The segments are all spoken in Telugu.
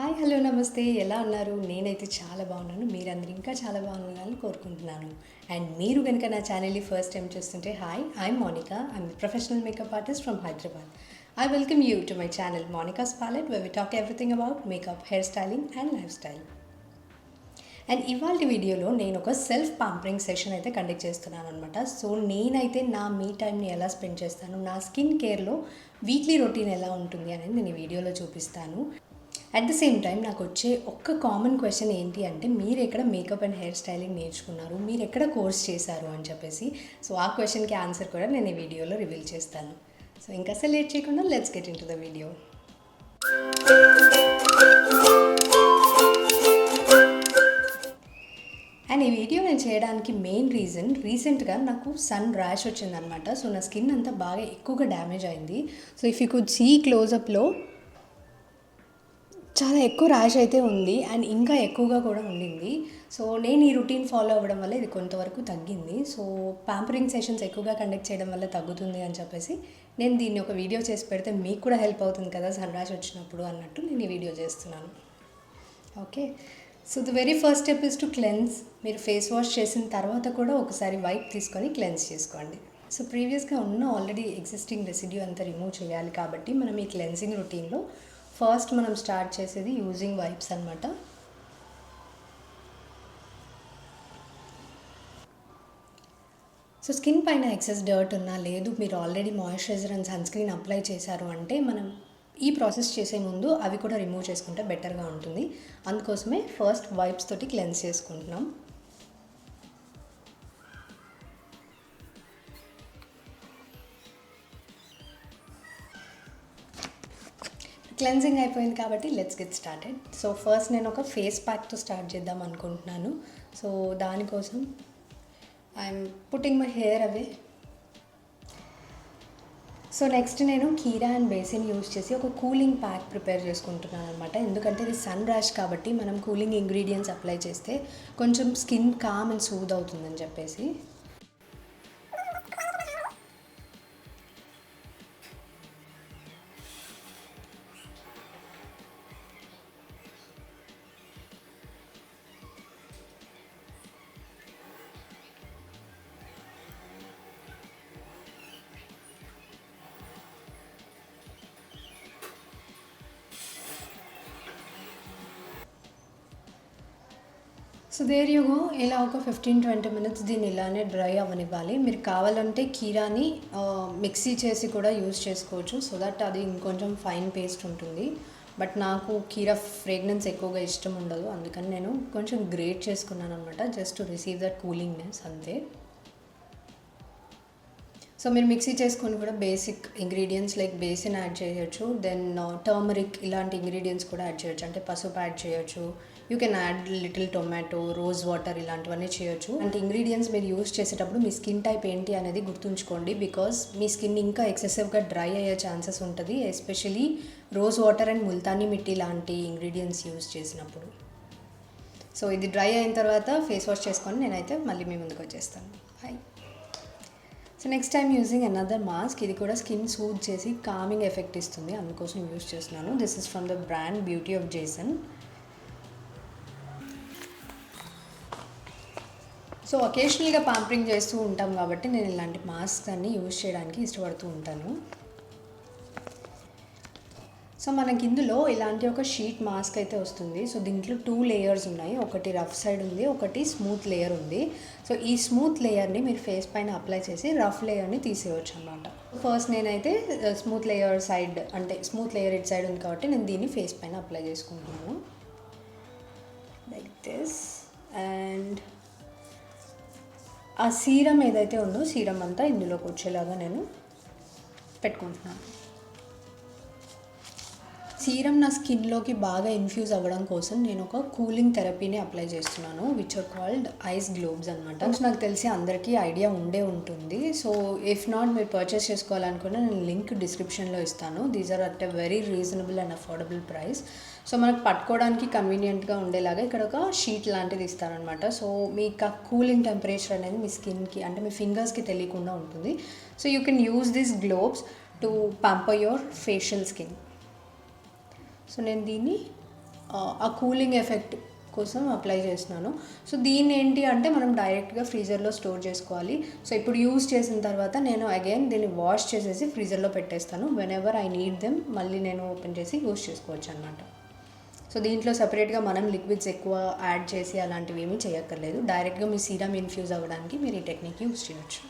హాయ్ హలో నమస్తే ఎలా ఉన్నారు? నేనైతే చాలా బాగున్నాను. మీరందరూ ఇంకా చాలా బాగుండాలని కోరుకుంటున్నాను. అండ్ మీరు కనుక నా ఛానల్ని ఫస్ట్ టైం చూస్తుంటే hi, I'm Monika. I'm professional makeup artist from Hyderabad. I welcome you to my channel Monika's palette where we talk everything about makeup, hair styling and lifestyle. And ఇవాళ వీడియోలో నేను ఒక సెల్ఫ్ పాంపరింగ్ సెషన్ అయితే కండక్ట్ చేస్తున్నాను అనమాట. సో నేనైతే నా మీ టైంని ఎలా స్పెండ్ చేస్తాను, నా స్కిన్ కేర్లో వీక్లీ రొటీన్ ఎలా ఉంటుంది అనేది నేను ఈ వీడియోలో చూపిస్తాను. అట్ ద సేమ్ టైం నాకు వచ్చే ఒక్క కామన్ క్వశ్చన్ ఏంటి అంటే, మీరు ఎక్కడ మేకప్ అండ్ హెయిర్ స్టైలింగ్ నేర్చుకున్నారు, మీరు ఎక్కడ కోర్స్ చేశారు అని చెప్పేసి. సో ఆ క్వశ్చన్కి ఆన్సర్ కూడా నేను ఈ వీడియోలో రివీల్ చేస్తాను. సో ఇంకా అసలు లేట్ చేయకుండా let's get into the video. And ఈ వీడియో నేను చేయడానికి మెయిన్ రీజన్, రీసెంట్గా నాకు సన్ ర్యాష్ వచ్చిందనమాట. సో నా స్కిన్ అంతా బాగా ఎక్కువగా డ్యామేజ్ అయింది. So if you could see క్లోజప్లో చాలా ఎక్కువ ర్యాష్ అయితే ఉంది అండ్ ఇంకా ఎక్కువగా కూడా ఉండింది. సో నేను ఈ రొటీన్ ఫాలో అవ్వడం వల్ల ఇది కొంతవరకు తగ్గింది. సో ప్యాంపరింగ్ సెషన్స్ ఎక్కువగా కండక్ట్ చేయడం వల్ల తగ్గుతుంది అని చెప్పేసి నేను దీన్ని ఒక వీడియో చేసి పెడితే మీకు కూడా హెల్ప్ అవుతుంది కదా సన్ ర్యాష్ వచ్చినప్పుడు అన్నట్టు నేను ఈ వీడియో చేస్తున్నాను. Okay, so the very first step is to cleanse. మీరు ఫేస్ వాష్ చేసిన తర్వాత కూడా ఒకసారి వైప్ తీసుకొని క్లెన్స్ చేసుకోండి. సో ప్రీవియస్గా ఉన్న ఆల్రెడీ ఎగ్జిస్టింగ్ రెసిడ్యూ అంతా రిమూవ్ చేయాలి కాబట్టి మనం ఈ క్లెన్సింగ్ రొటీన్లో ఫస్ట్ మనం స్టార్ట్ చేసేది యూజింగ్ వైప్స్ అనమాట. సో స్కిన్ పైన ఎక్సెస్ డర్ట్ ఉన్నా, లేదు మీరు already moisturiser and sunscreen apply చేశారు అంటే మనం ఈ ప్రాసెస్ చేసే ముందు అవి కూడా రిమూవ్ చేసుకుంటే బెటర్గా ఉంటుంది. అందుకోసమే ఫస్ట్ వైప్స్ తోటి క్లెన్స్ చేసుకుంటున్నాం. క్లెన్జింగ్ అయిపోయింది కాబట్టి let's get started. So first నేను ఒక ఫేస్ ప్యాక్తో స్టార్ట్ చేద్దాం అనుకుంటున్నాను. సో దానికోసం I'm putting my hair away. So next నేను కీరా అండ్ బేసిన్ యూజ్ చేసి ఒక కూలింగ్ ప్యాక్ ప్రిపేర్ చేసుకుంటున్నాను అనమాట. ఎందుకంటే ఇది సన్ ర్యాష్ కాబట్టి మనం కూలింగ్ ఇంగ్రీడియంట్స్ అప్లై చేస్తే కొంచెం స్కిన్ కామ్ అండ్ సూద్ అవుతుందని చెప్పేసి. So there you go. ఇలా ఒక 15-20 మినిట్స్ దీన్ని ఇలానే డ్రై అవ్వనివ్వాలి. మీరు కావాలంటే కీరాని మిక్సీ చేసి కూడా యూజ్ చేసుకోవచ్చు, సో దట్ అది ఇంకొంచెం ఫైన్ పేస్ట్ ఉంటుంది. బట్ నాకు కీరా ఫ్రేగ్రెన్స్ ఎక్కువగా ఇష్టం ఉండదు, అందుకని నేను కొంచెం గ్రేట్ చేసుకున్నాను అనమాట, just to receive that coolingness అంతే. సో మీరు మిక్సీ చేసుకొని కూడా basic ingredients like basin add చేయొచ్చు, దెన్ టర్మరిక్ ఇలాంటి ఇంగ్రీడియంట్స్ కూడా యాడ్ చేయొచ్చు, అంటే పసుపు యాడ్ చేయొచ్చు. You can add little tomato, rose water ఇలాంటివన్నీ చేయొచ్చు. అంటే ఇంగ్రీడియంట్స్ మీరు యూజ్ చేసేటప్పుడు మీ స్కిన్ టైప్ ఏంటి అనేది గుర్తుంచుకోండి, బికాస్ మీ స్కిన్ ఇంకా ఎక్సెసివ్గా డ్రై అయ్యే ఛాన్సెస్ ఉంటుంది, especially rose water and multani mitti లాంటి ఇంగ్రీడియంట్స్ యూజ్ చేసినప్పుడు. సో ఇది డ్రై అయిన తర్వాత ఫేస్ వాష్ చేసుకొని నేనైతే మళ్ళీ మీ ముందుకు వచ్చేస్తాను. Hi. So next time using another mask. ఇది కూడా స్కిన్ సూద్ చేసి కామింగ్ ఎఫెక్ట్ ఇస్తుంది, అందుకోసం యూజ్ చేస్తున్నాను. This is from the brand Beauty of Joseon. So ఒకేషనల్గా పాంపరింగ్ చేస్తూ ఉంటాం కాబట్టి నేను ఇలాంటి మాస్క్ అన్ని యూజ్ చేయడానికి ఇష్టపడుతూ ఉంటాను. సో మనకి ఇందులో ఇలాంటి ఒక షీట్ మాస్క్ అయితే వస్తుంది. సో దీంట్లో 2 లేయర్స్ ఉన్నాయి, ఒకటి రఫ్ సైడ్ ఉంది, ఒకటి స్మూత్ లేయర్ ఉంది. సో ఈ స్మూత్ లేయర్ని మీరు ఫేస్ పైన అప్లై చేసి రఫ్ లేయర్ని తీసేయచ్చు అన్నమాట. ఫస్ట్ నేనైతే స్మూత్ లేయర్ సైడ్, అంటే స్మూత్ లేయర్ ఇట్ సైడ్ ఉంది కాబట్టి నేను దీన్ని ఫేస్ పైన అప్లై చేసుకుంటున్నాను లైక్ దిస్. అండ్ ఆ సీరం ఏదైతే ఉందో సీరం అంతా ఇందులోకి వచ్చేలాగా నేను పెట్టుకుంటున్నాను. సీరం నా స్కిన్లోకి బాగా ఇన్ఫ్యూజ్ అవ్వడం కోసం నేను ఒక కూలింగ్ థెరపీని అప్లై చేస్తున్నాను, which are called ice globes అనమాట. నాకు తెలిసి అందరికీ ఐడియా ఉండే ఉంటుంది. సో ఇఫ్ నాట్ మీరు పర్చేస్ చేసుకోవాలనుకున్నా నేను లింక్ డిస్క్రిప్షన్లో ఇస్తాను. These are at a very reasonable and affordable price. So మనకు పట్టుకోవడానికి కన్వీనియంట్గా ఉండేలాగా ఇక్కడ ఒక షీట్ లాంటిది ఇస్తారనమాట. సో మీకు ఆ కూలింగ్ టెంపరేచర్ అనేది మీ స్కిన్కి, అంటే మీ ఫింగర్స్కి తెలియకుండా ఉంటుంది. So you can use this globes to bumper your facial skin. So నేను దీన్ని ఆ కూలింగ్ ఎఫెక్ట్ కోసం అప్లై చేస్తున్నాను. సో దీన్ని ఏంటి అంటే మనం డైరెక్ట్గా ఫ్రీజర్లో స్టోర్ చేసుకోవాలి. సో ఇప్పుడు యూస్ చేసిన తర్వాత నేను అగైన్ దీన్ని వాష్ చేసేసి ఫ్రీజర్లో పెట్టేస్తాను. When ever I need them మళ్ళీ నేను ఓపెన్ చేసి యూస్ చేసుకోవచ్చు అనమాట. సో దీంట్లో సపరేట్గా మనం లిక్విడ్స్ ఎక్కువ యాడ్ చేసి అలాంటివి ఏమీ చేయక్కర్లేదు. డైరెక్ట్గా మీ సీరం ఇన్ఫ్యూజ్ అవ్వడానికి మీరు ఈ టెక్నిక్ యూస్ చేయొచ్చు.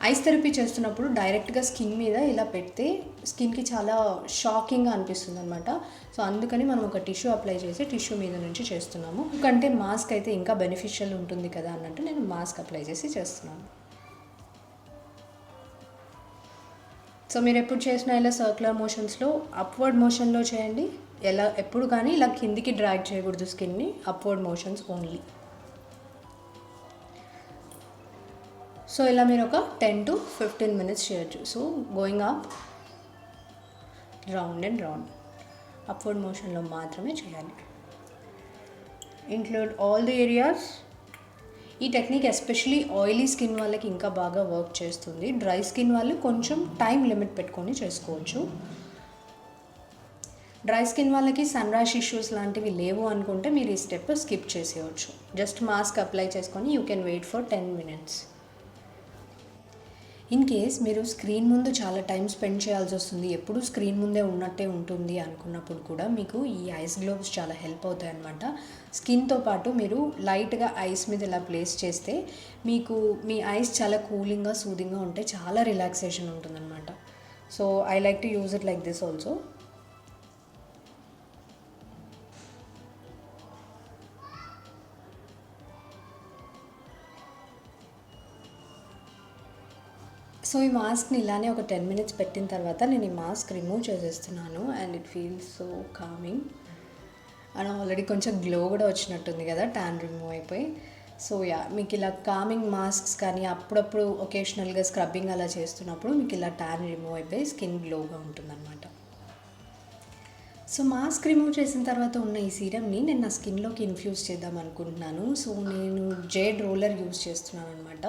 ఐస్ థెరపీ చేస్తున్నప్పుడు డైరెక్ట్గా స్కిన్ మీద ఇలా పెడితే స్కిన్కి చాలా షాకింగ్గా అనిపిస్తుంది అనమాట. సో అందుకని మనం ఒక టిష్యూ అప్లై చేసి టిష్యూ మీద నుంచి చేస్తున్నాము. ఎందుకంటే మాస్క్ అయితే ఇంకా బెనిఫిషియల్ ఉంటుంది కదా అన్నట్టు నేను మాస్క్ అప్లై చేసి చేస్తున్నాను. సో మీరు ఎప్పుడు చేసినా ఇలా సర్క్యులర్ మోషన్స్లో అప్వర్డ్ మోషన్లో చేయండి. ఎప్పుడు కానీ ఇలా కిందికి డ్రాగ్ చేయకూడదు స్కిన్ని, అప్వర్డ్ మోషన్స్ ఓన్లీ. సో ఇలా మీరు ఒక 10 to 15 minutes చేయొచ్చు. So going up, round and round, upward మోషన్లో మాత్రమే చేయాలి. Include all the areas. ఈ టెక్నిక్ ఎస్పెషలీ ఆయిలీ స్కిన్ వాళ్ళకి ఇంకా బాగా వర్క్ చేస్తుంది. డ్రై స్కిన్ వాళ్ళు కొంచెం టైం లిమిట్ పెట్టుకొని చేసుకోవచ్చు. డ్రై స్కిన్ వాళ్ళకి సన్ ర్యాష్ ఇష్యూస్ లాంటివి లేవు అనుకుంటే మీరు ఈ స్టెప్ స్కిప్ చేసేయచ్చు. జస్ట్ మాస్క్ అప్లై చేసుకొని you can wait for 10 minutes. In case మీరు స్క్రీన్ ముందు చాలా టైం స్పెండ్ చేయాల్సి వస్తుంది, ఎప్పుడు స్క్రీన్ ముందే ఉన్నట్టే ఉంటుంది అనుకున్నప్పుడు కూడా మీకు ఈ ఐస్ గ్లోవ్స్ చాలా హెల్ప్ అవుతాయి అన్నమాట. స్కిన్తో పాటు మీరు లైట్గా ఐస్ మీద ఇలా ప్లేస్ చేస్తే మీకు మీ ఐస్ చాలా కూలింగ్గా సూదింగ్గా ఉంటే చాలా రిలాక్సేషన్ ఉంటుందన్నమాట. So I like to use it like this also. So ఈ మాస్క్ని ఇలానే ఒక 10 minutes పెట్టిన తర్వాత నేను ఈ మాస్క్ రిమూవ్ చేసేస్తున్నాను. And it feels so coming. And already కొంచెం గ్లో కూడా వచ్చినట్టుంది కదా ట్యాన్ రిమూవ్ అయిపోయి. సో మీకు ఇలా కామింగ్ మాస్క్స్ కానీ అప్పుడప్పుడు ఒకేషనల్గా స్క్రబ్బింగ్ అలా చేస్తున్నప్పుడు మీకు ఇలా ట్యాన్ రిమూవ్ అయిపోయి స్కిన్ గ్లోగా ఉంటుందన్నమాట. సో మాస్క్ రిమూవ్ చేసిన తర్వాత ఉన్న ఈ సీరమ్ని నేను నా స్కిన్లోకి ఇన్ఫ్యూజ్ చేద్దాం అనుకుంటున్నాను. సో నేను జేడ్ రోలర్ యూజ్ చేస్తున్నాను అనమాట.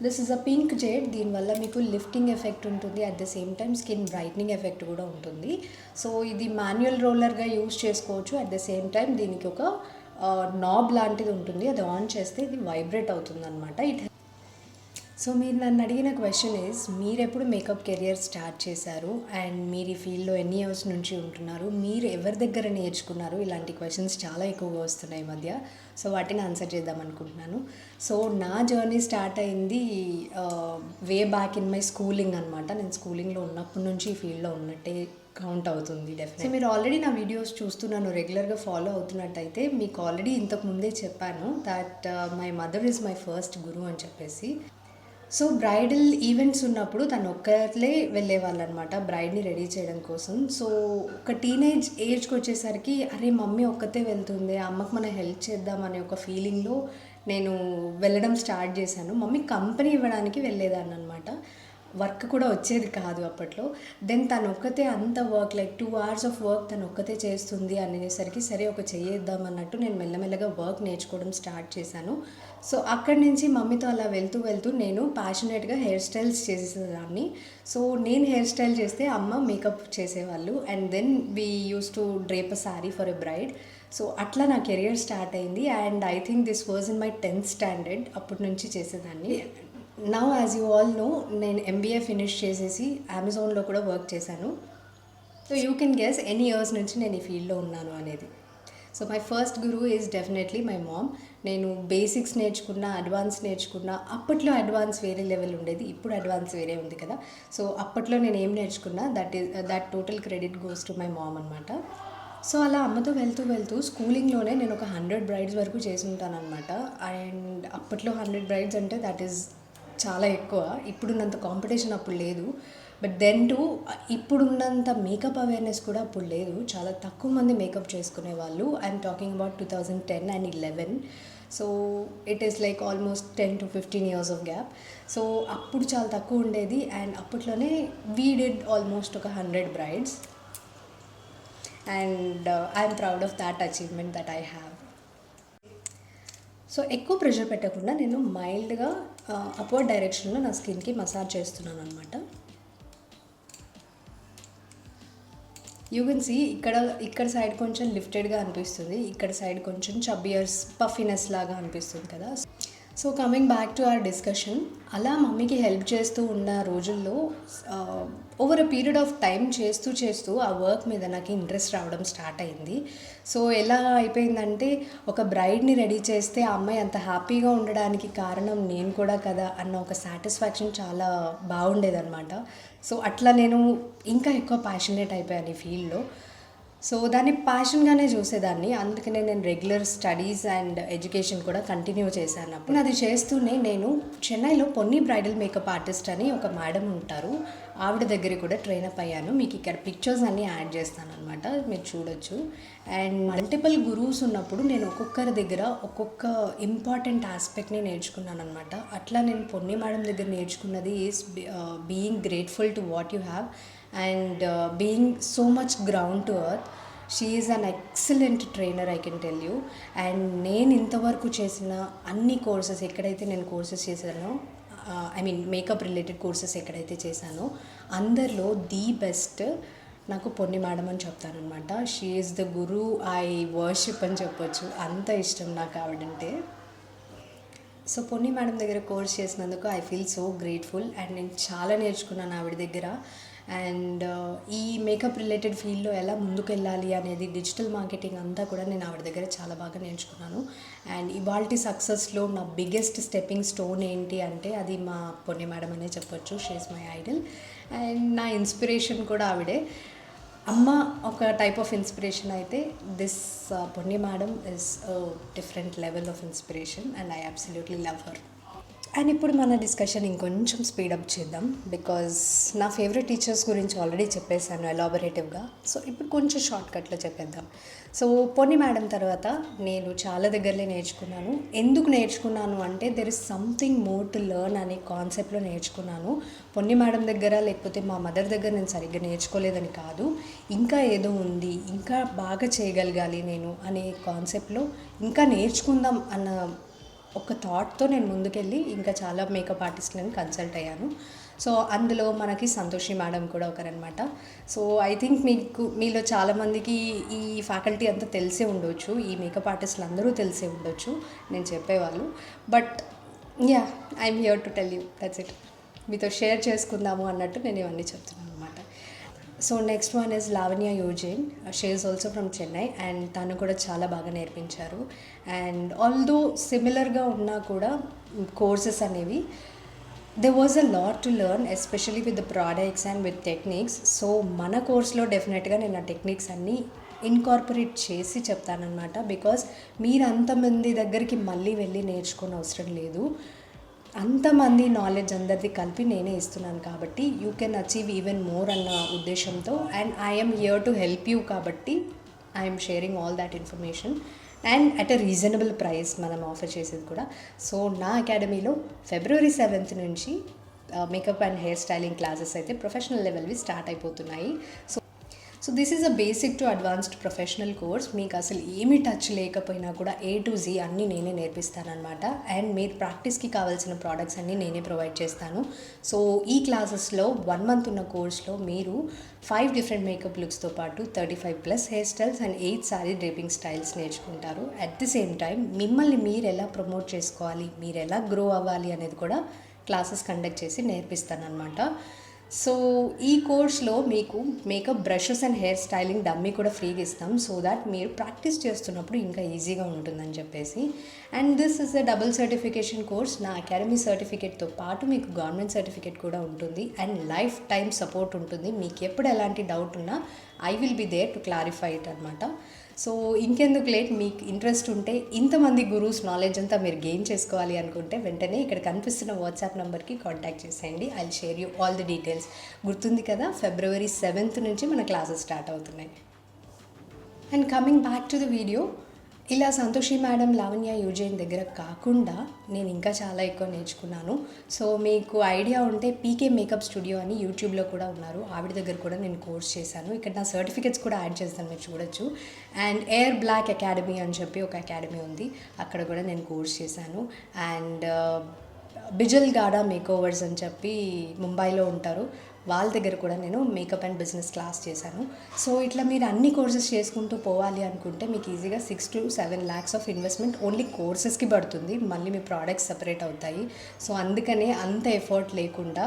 This is a pink jade. దీనివల్ల మీకు లిఫ్టింగ్ ఎఫెక్ట్ ఉంటుంది, at the same time skin brightening effect కూడా ఉంటుంది. సో ఇది మాన్యువల్ రోలర్గా యూజ్ చేసుకోవచ్చు. అట్ ద సేమ్ టైం దీనికి ఒక నాబ్ లాంటిది ఉంటుంది, అది ఆన్ చేస్తే ఇది వైబ్రేట్ అవుతుంది అనమాట. సో మీరు నన్ను అడిగిన క్వశ్చన్ ఈజ్, మీరు ఎప్పుడు మేకప్ కెరియర్ స్టార్ట్ చేశారు అండ్ మీరు ఈ ఫీల్డ్లో ఎన్ని ఇయర్స్ నుంచి ఉంటున్నారు, మీరు ఎవరి దగ్గర నేర్చుకున్నారు? ఇలాంటి క్వశ్చన్స్ చాలా ఎక్కువగా వస్తున్నాయి ఈ మధ్య. సో వాటిని ఆన్సర్ చేద్దాం అనుకుంటున్నాను. సో నా జర్నీ స్టార్ట్ అయింది way back in my schooling అనమాట. నేను స్కూలింగ్లో ఉన్నప్పటి నుంచి ఈ ఫీల్డ్లో ఉన్నట్టే కౌంట్ అవుతుంది డెఫినెట్. సో మీరు ఆల్రెడీ నా వీడియోస్ చూస్తున్నాను, రెగ్యులర్గా ఫాలో అవుతున్నట్టయితే మీకు ఆల్రెడీ ఇంతకు ముందే చెప్పాను that my mother is my first guru అని చెప్పేసి. సో బ్రైడల్ ఈవెంట్స్ ఉన్నప్పుడు తను ఒక్కర్లే వెళ్ళేవాళ్ళు అనమాట బ్రైడ్ని రెడీ చేయడం కోసం. సో ఒక టీనేజ్ ఏజ్కి వచ్చేసరికి అరే మమ్మీ ఒక్కతే వెళ్తుంది, అమ్మకు మనం హెల్ప్ చేద్దాం అనే ఒక ఫీలింగ్లో నేను వెళ్ళడం స్టార్ట్ చేశాను. మమ్మీ కంపెనీ ఇవ్వడానికి వెళ్ళేదాన్ని అనమాట. వర్క్ కూడా వచ్చేది కాదు అప్పట్లో. దెన్ తను ఒక్కతే అంత work like 2 hours of work తను ఒక్కతే చేస్తుంది అనేసరికి సరే ఒక చేద్దాం అన్నట్టు నేను మెల్లమెల్లగా వర్క్ నేర్చుకోవడం స్టార్ట్ చేశాను. సో అక్కడి నుంచి మమ్మీతో అలా వెళ్తూ వెళ్తూ నేను ప్యాషనేట్గా హెయిర్ స్టైల్స్ చేసేదాన్ని. సో నేను హెయిర్ స్టైల్ చేస్తే అమ్మ మేకప్ చేసేవాళ్ళు. And then we use to drape a sari for a bride. So అట్లా నా కెరియర్ స్టార్ట్ అయింది. And I think this was in my 10th standard. అప్పటి నుంచి చేసేదాన్ని. Now as you all know, నేను MBA ఫినిష్ చేసేసి అమెజాన్లో కూడా వర్క్ చేశాను. సో యూ కెన్ గెస్ ఎన్ని ఇయర్స్ నుంచి నేను ఈ ఫీల్డ్లో ఉన్నాను అనేది. So my first Guru is definitely my mom. నేను బేసిక్స్ నేర్చుకున్నా, అడ్వాన్స్ నేర్చుకున్నా. అప్పట్లో అడ్వాన్స్ వేరే లెవెల్ ఉండేది, ఇప్పుడు అడ్వాన్స్ వేరే ఉంది కదా. సో అప్పట్లో నేను ఏం నేర్చుకున్నా that total credit goes to my mom అనమాట. సో అలా అమ్మతో వెళ్తూ వెళ్తూ స్కూలింగ్లోనే నేను ఒక 100 brides వరకు చేసి ఉంటాను అనమాట. అండ్ అప్పట్లో 100 brides అంటే దట్ ఈస్ చాలా ఎక్కువ. ఇప్పుడున్నంత కాంపిటీషన్ అప్పుడు లేదు. బట్ దెన్ టు ఇప్పుడున్నంత మేకప్ అవేర్నెస్ కూడా అప్పుడు లేదు. చాలా తక్కువ మంది మేకప్ చేసుకునేవాళ్ళు. I'm talking about 2010 and 11. So it is like almost 10 to 15 years of gap. So అప్పుడు చాలా తక్కువ ఉండేది. అండ్ అప్పట్లోనే వీ డిడ్ ఆల్మోస్ట్ ఒక 100 brides. And I'm proud of that achievement that I have. So ఎక్కువ ప్రెషర్ పెట్టకుండా నేను మైల్డ్గా అప్వర్డ్ డైరెక్షన్లో నా స్కిన్కి మసాజ్ చేస్తున్నాను అనమాట. యూ కెన్ సీ ఇక్కడ సైడ్ కొంచెం లిఫ్టెడ్గా అనిపిస్తుంది, ఇక్కడ సైడ్ కొంచెం చబ్బియర్స్ పఫినెస్ లాగా అనిపిస్తుంది కదా. So coming back to our discussion, అలా మమ్మీకి హెల్ప్ చేస్తూ ఉన్న రోజుల్లో over a period of time చేస్తూ ఆ వర్క్ మీద నాకు ఇంట్రెస్ట్ రావడం స్టార్ట్ అయింది. సో ఎలా అయిపోయిందంటే, ఒక బ్రైడ్ని రెడీ చేస్తే ఆ అమ్మాయి అంత హ్యాపీగా ఉండడానికి కారణం నేను కూడా కదా అన్న ఒక సాటిస్ఫాక్షన్ చాలా బాగుండేదన్నమాట. సో అట్లా నేను ఇంకా ఎక్కువ ప్యాషనేట్ అయిపోయాను ఈ ఫీల్డ్లో. సో దాన్ని ప్యాషన్గానే చూసేదాన్ని, అందుకనే నేను రెగ్యులర్ స్టడీస్ అండ్ ఎడ్యుకేషన్ కూడా కంటిన్యూ చేశాను. అప్పుడు అది చేస్తూనే నేను చెన్నైలో పొన్ని బ్రైడల్ మేకప్ ఆర్టిస్ట్ అని ఒక మేడం ఉంటారు, ఆవిడ దగ్గర కూడా ట్రైన్ అప్ అయ్యాను. మీకు ఇక్కడ పిక్చర్స్ అన్నీ యాడ్ చేస్తాను అనమాట, మీరు చూడొచ్చు. అండ్ మల్టిపుల్ గురూస్ ఉన్నప్పుడు నేను ఒక్కొక్కరి దగ్గర ఒక్కొక్క ఇంపార్టెంట్ ఆస్పెక్ట్ని నేర్చుకున్నాను అనమాట. అట్లా నేను పొన్ని మేడం దగ్గర నేర్చుకున్నది is being grateful to what you have and being so much ground to earth. She is an excellent trainer, I can tell you. And నేను ఇంతవరకు చేసిన అన్ని కోర్సెస్ ఎక్కడైతే నేను కోర్సెస్ చేశానో, I mean makeup related courses ఎక్కడైతే చేశానో అందరిలో ది బెస్ట్ నాకు పొన్ని మేడం అని చెప్తానమాట. She is the guru I worship అని చెప్పొచ్చు, అంత ఇష్టం నాకు ఆవిడంటే. సో పొన్ని మేడం దగ్గర కోర్స్ చేసినందుకు I feel so grateful. And నేను చాలా నేర్చుకున్నాను ఆవిడ దగ్గర. అండ్ ఈ మేకప్ రిలేటెడ్ ఫీల్డ్లో ఎలా ముందుకు వెళ్ళాలి అనేది, డిజిటల్ మార్కెటింగ్ అంతా కూడా నేను ఆవిడ దగ్గర చాలా బాగా నేర్చుకున్నాను. అండ్ ఇవాల్టి సక్సెస్లో నా బిగ్గెస్ట్ స్టెప్పింగ్ స్టోన్ ఏంటి అంటే అది మా పొన్ని మేడం అనే చెప్పొచ్చు. She is my Idol and నా ఇన్స్పిరేషన్ కూడా ఆవిడే. అమ్మ ఒక టైప్ ఆఫ్ ఇన్స్పిరేషన్ అయితే, this పొన్ని madam is different level of inspiration and I absolutely love her. And ఇప్పుడు మన డిస్కషన్ ఇంకొంచెం స్పీడప్ చేద్దాం, బికాజ్ నా ఫేవరెట్ టీచర్స్ గురించి ఆల్రెడీ చెప్పేశాను ఎలాబొరేటివ్గా. సో ఇప్పుడు కొంచెం షార్ట్కట్లో చెప్పేద్దాం. సో పొన్ని మేడం తర్వాత నేను చాలా దగ్గరలే నేర్చుకున్నాను. ఎందుకు నేర్చుకున్నాను అంటే, there is something more to learn అనే కాన్సెప్ట్లో నేర్చుకున్నాను. పొన్ని మేడం దగ్గర లేకపోతే మా మదర్ దగ్గర నేను సరిగ్గా నేర్చుకోలేదని కాదు, ఇంకా ఏదో ఉంది, ఇంకా బాగా చేయగలగాలి నేను అనే కాన్సెప్ట్లో ఇంకా నేర్చుకుందాం అన్న ఒక థాట్తో నేను ముందుకెళ్ళి ఇంకా చాలా మేకప్ ఆర్టిస్ట్లను కన్సల్ట్ అయ్యాను. సో అందులో మనకి సంతోషి మేడం కూడా ఒకరనమాట. సో ఐ థింక్ మీలో చాలామందికి ఈ ఫ్యాకల్టీ అంతా తెలిసే ఉండొచ్చు, ఈ మేకప్ ఆర్టిస్టులు అందరూ తెలిసే ఉండొచ్చు నేను చెప్పేవాళ్ళు. But yeah, I'm here to tell you, that's it. మీతో షేర్ చేసుకుందాము అన్నట్టు నేను ఇవన్నీ చెప్తున్నాను అనమాట. So next one is Lavanya Eugene. She is also from Chennai and తను కూడా చాలా బాగా నేర్పించారు. అండ్ ఆల్దో సిమిలర్గా ఉన్నా కూడా కోర్సెస్ అనేవి, there was a lot to learn, especially with the products and with techniques. So మన కోర్స్లో డెఫినెట్గా నేను ఆ టెక్నిక్స్ అన్నీ ఇన్కార్పొరేట్ చేసి చెప్తానమాట, బికాజ్ మీరు అంతమంది దగ్గరికి మళ్ళీ వెళ్ళి నేర్చుకోని అవసరం లేదు. అంతమంది నాలెడ్జ్ అందరిది కలిపి నేనే ఇస్తున్నాను కాబట్టి you can achieve even more అన్న ఉద్దేశంతో, and I'm here to help you కాబట్టి I'm sharing all that information and at a reasonable price మనం ఆఫర్ చేసేది కూడా. సో నా అకాడమీలో February 7th నుంచి makeup and hair styling classes అయితే ప్రొఫెషనల్ లెవెల్వి స్టార్ట్ అయిపోతున్నాయి. So this is a basic to advanced professional course. మీకు అసలు ఏమీ టచ్ లేకపోయినా కూడా A to Z అన్నీ నేనే నేర్పిస్తానమాట. అండ్ మీరు ప్రాక్టీస్కి కావాల్సిన ప్రోడక్ట్స్ అన్నీ నేనే ప్రొవైడ్ చేస్తాను. సో ఈ క్లాసెస్లో 1 month ఉన్న కోర్స్లో మీరు 5 different మేకప్ లుక్స్తో పాటు 35+ hair styles and 8 sorry draping styles నేర్చుకుంటారు. అట్ ది సేమ్ టైం మిమ్మల్ని మీరు ఎలా ప్రమోట్ చేసుకోవాలి, మీరు ఎలా గ్రో అవ్వాలి అనేది కూడా క్లాసెస్ కండక్ట్ చేసి నేర్పిస్తానమాట. సో ఈ కోర్స్లో మీకు makeup brushes and hair styling dummy కూడా ఫ్రీగా ఇస్తాం, సో దాట్ మీరు ప్రాక్టీస్ చేస్తున్నప్పుడు ఇంకా ఈజీగా ఉంటుందని చెప్పేసి. And this is a double certification course. నా అకాడమీ సర్టిఫికేట్తో పాటు మీకు గవర్నమెంట్ సర్టిఫికేట్ కూడా ఉంటుంది అండ్ లైఫ్ టైం సపోర్ట్ ఉంటుంది. మీకు ఎప్పుడు ఎలాంటి డౌట్ ఉన్నా I will be there to clarify it అనమాట. సో ఇంకెందుకు లేట్, మీకు ఇంట్రెస్ట్ ఉంటే, ఇంతమంది గురూస్ నాలెడ్జ్ అంతా మీరు గెయిన్ చేసుకోవాలి అనుకుంటే వెంటనే ఇక్కడ కనిపిస్తున్న వాట్సాప్ నెంబర్కి కాంటాక్ట్ చేసేయండి. I will share you all the details. గుర్తుంది కదా, February 7th నుంచి మన క్లాసెస్ స్టార్ట్ అవుతున్నాయి. And coming back to the video, ఇలా సంతోషి మేడం, లావణ్య యూజైన్ దగ్గర కాకుండా నేను ఇంకా చాలా ఎక్కువ నేర్చుకున్నాను. సో మీకు ఐడియా ఉంటే పీకే మేకప్ స్టూడియో అని యూట్యూబ్లో కూడా ఉన్నారు, ఆవిడ దగ్గర కూడా నేను కోర్స్ చేశాను. ఇక్కడ నా సర్టిఫికేట్స్ కూడా యాడ్ చేస్తాను, మీరు చూడొచ్చు. అండ్ ఎయిర్ బ్లాక్ అకాడమీ అని చెప్పి ఒక అకాడమీ ఉంది, అక్కడ కూడా నేను కోర్స్ చేశాను. అండ్ బిజల్ గాడా మేకోవర్స్ అని చెప్పి ముంబైలో ఉంటారు, వాళ్ళ దగ్గర కూడా నేను మేకప్ అండ్ బిజినెస్ క్లాస్ చేశాను. సో ఇట్లా మీరు అన్ని కోర్సెస్ చేసుకుంటూ పోవాలి అనుకుంటే మీకు ఈజీగా 6 to 7 lakhs of investment only కోర్సెస్కి పడుతుంది. మళ్ళీ మీ ప్రోడక్ట్స్ సపరేట్ అవుతాయి. సో అందుకనే అంత ఎఫర్ట్ లేకుండా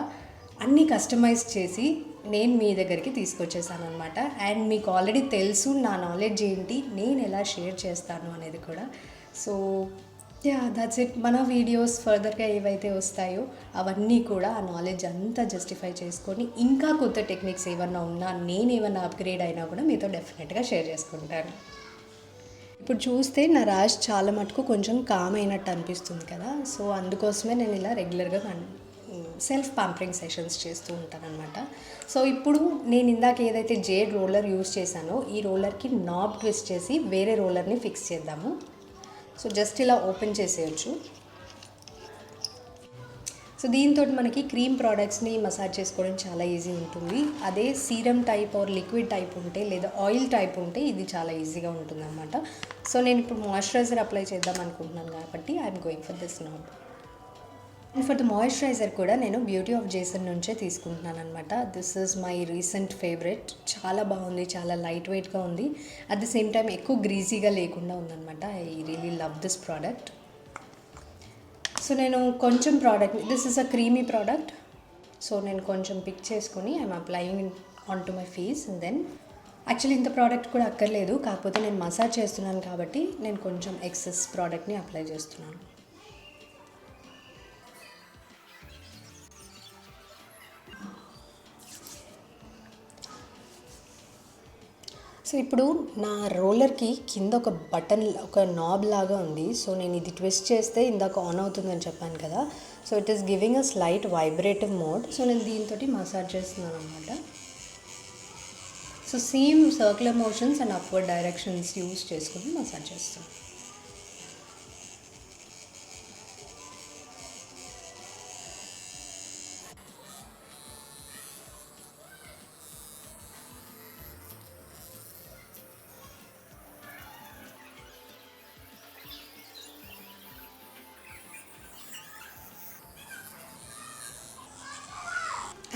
అన్నీ కస్టమైజ్ చేసి నేను మీ దగ్గరికి తీసుకొచ్చేసాను అనమాట. అండ్ మీకు ఆల్రెడీ తెలుసు నా నాలెడ్జ్ ఏంటి, నేను ఎలా షేర్ చేస్తాను అనేది కూడా. So that's it. మన వీడియోస్ ఫర్దర్గా ఏవైతే వస్తాయో అవన్నీ కూడా ఆ నాలెడ్జ్ అంతా జస్టిఫై చేసుకొని ఇంకా కొత్త టెక్నిక్స్ ఏమన్నా ఉన్నా, నేను ఏమన్నా అప్గ్రేడ్ అయినా కూడా మీతో డెఫినెట్గా షేర్ చేసుకుంటాను. ఇప్పుడు చూస్తే నా ర్యాష్ చాలా మటుకు కొంచెం కామ్ అయినట్టు అనిపిస్తుంది కదా. సో అందుకోసమే నేను ఇలా రెగ్యులర్గా సెల్ఫ్ పాంపరింగ్ సెషన్స్ చేస్తూ ఉంటానన్నమాట. సో ఇప్పుడు నేను ఇందాక ఏదైతే జేడ్ రోలర్ యూస్ చేశానో ఈ రోలర్కి నాబ్ ట్విస్ట్ చేసి వేరే రోలర్ని ఫిక్స్ చేద్దాము. సో జస్ట్ ఇలా ఓపెన్ చేసేయచ్చు. సో దీంతో మనకి క్రీమ్ ప్రోడక్ట్స్ని మసాజ్ చేసుకోవడం చాలా ఈజీ ఉంటుంది. అదే serum type or liquid type ఉంటే లేదా ఆయిల్ టైప్ ఉంటే ఇది చాలా ఈజీగా ఉంటుంది అనమాట. సో నేను ఇప్పుడు మాయిశ్చరైజర్ అప్లై చేద్దాం అనుకుంటున్నాను కాబట్టి I'm going for this knob. And for the moisturiser కూడా నేను బ్యూటీ ఆఫ్ జేసన్ నుంచే తీసుకుంటున్నాను అనమాట. This is my recent favourite. చాలా బాగుంది, చాలా లైట్ వెయిట్గా ఉంది, అట్ ద సేమ్ టైం ఎక్కువ గ్రీజీగా లేకుండా ఉందన్నమాట. I really love this product. So నేను కొంచెం product, this is a creamy product. So నేను కొంచెం పిక్ చేసుకొని I'm applying on to my face. And then actually ఇంత ప్రోడక్ట్ కూడా అక్కర్లేదు, కాకపోతే నేను మసాజ్ చేస్తున్నాను కాబట్టి నేను కొంచెం ఎక్సెస్ ప్రోడక్ట్ని అప్లై చేస్తున్నాను. సో ఇప్పుడు నా రోలర్కి కింద ఒక బటన్, ఒక నాబ్ లాగా ఉంది. సో నేను ఇది ట్విస్ట్ చేస్తే ఇందాక ఆన్ అవుతుందని చెప్పాను కదా. So it is giving a slight vibrative mode. So నేను దీంతో మసాజ్ చేస్తున్నాను అనమాట. So same circular motions and upward directions use చేసుకొని మసాజ్ చేస్తాను.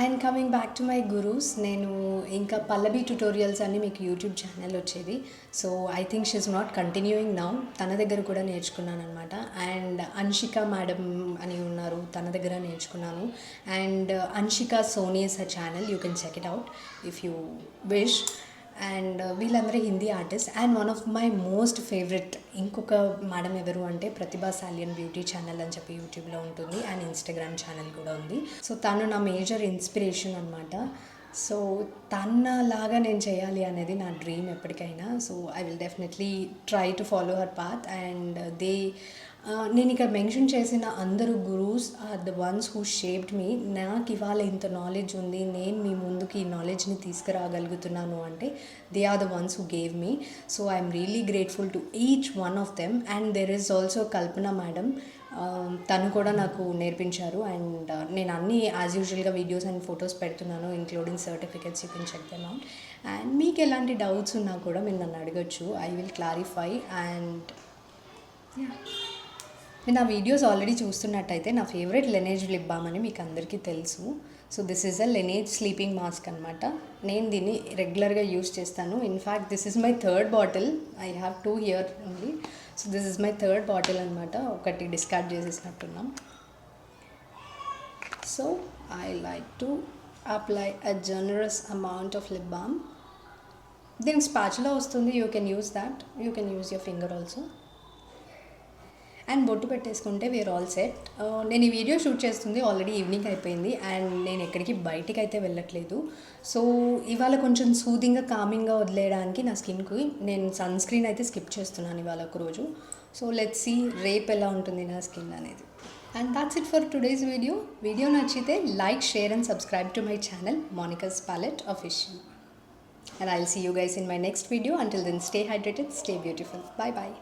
And coming back to my gurus, నేను ఇంకా పల్లవి ట్యుటోరియల్స్ అని మీకు యూట్యూబ్ ఛానల్ వచ్చేది. So I think she is not continuing now. తన దగ్గర కూడా నేర్చుకున్నాను అనమాట. అండ్ అన్షిక మేడం అని ఉన్నారు, తన దగ్గర నేర్చుకున్నాను. And Anshika Soni is her channel, you can check it out if you wish. And వీళ్ళందరూ Hindi artist. And one of my most favourite ఇంకొక మేడం ఎవరు అంటే ప్రతిభా సాలియన్ బ్యూటీ ఛానల్ అని చెప్పి యూట్యూబ్లో ఉంటుంది, అండ్ ఇన్స్టాగ్రామ్ ఛానల్ కూడా ఉంది. సో తను నా మేజర్ ఇన్స్పిరేషన్ అనమాట. సో తనలాగా నేను చేయాలి అనేది నా డ్రీమ్ ఎప్పటికైనా. So I will definitely try to follow her path. And నేను ఇక్కడ మెన్షన్ చేసిన అందరూ gurus are the ones who shaped me. నాకు ఇవాళ ఇంత నాలెడ్జ్ ఉంది, నేను మీ ముందుకి ఈ నాలెడ్జ్ని తీసుకురాగలుగుతున్నాను అంటే they are the ones who gave me. So I'm really grateful to each one of them. And there is also Kalpana madam, తను కూడా నాకు నేర్పించారు. అండ్ నేను అన్నీ యాజ్ యూజువల్గా వీడియోస్ అండ్ ఫొటోస్ పెడుతున్నాను, including certificates, you can check them out. And మీకు ఎలాంటి డౌట్స్ ఉన్నా కూడా మీరు నన్ను అడగచ్చు, ఐ విల్ క్లారిఫై. అండ్ మీరు నా వీడియోస్ ఆల్రెడీ చూస్తున్నట్టయితే నా ఫేవరెట్ లెనేజ్ లిప్ బామ్ అని మీకు అందరికీ తెలుసు. So this is a Laneige sleeping mask అనమాట. నేను దీన్ని రెగ్యులర్గా యూస్ చేస్తాను. In fact this is my third bottle, I have 2 here only. So this is my third bottle అనమాట. ఒకటి డిస్కార్డ్ చేసేసినట్టున్నాం. So I like to apply a generous amount of lip balm. దీనికి స్పాచులా వస్తుంది, you can use that, you can use your finger also. And బొట్టు పెట్టేసుకుంటే వీఆర్ ఆల్ సెట్. నేను ఈ వీడియో షూట్ చేస్తుంది ఆల్రెడీ ఈవినింగ్ అయిపోయింది, అండ్ నేను ఎక్కడికి బయటికి అయితే వెళ్ళట్లేదు. సో ఇవాళ కొంచెం సూదింగ్గా కామింగ్గా వదిలేయడానికి నా స్కిన్కి నేను సన్ స్క్రీన్ అయితే స్కిప్ చేస్తున్నాను ఇవాళ ఒకరోజు. సో లెట్స్ సీ రేపు ఎలా ఉంటుంది నా స్కిన్ అనేది. And that's it for today's video. Video నచ్చితే like, share and subscribe to my channel Monica's Palette Official. And I'll see you guys in my next video. Until then, stay hydrated, stay beautiful. Bye bye.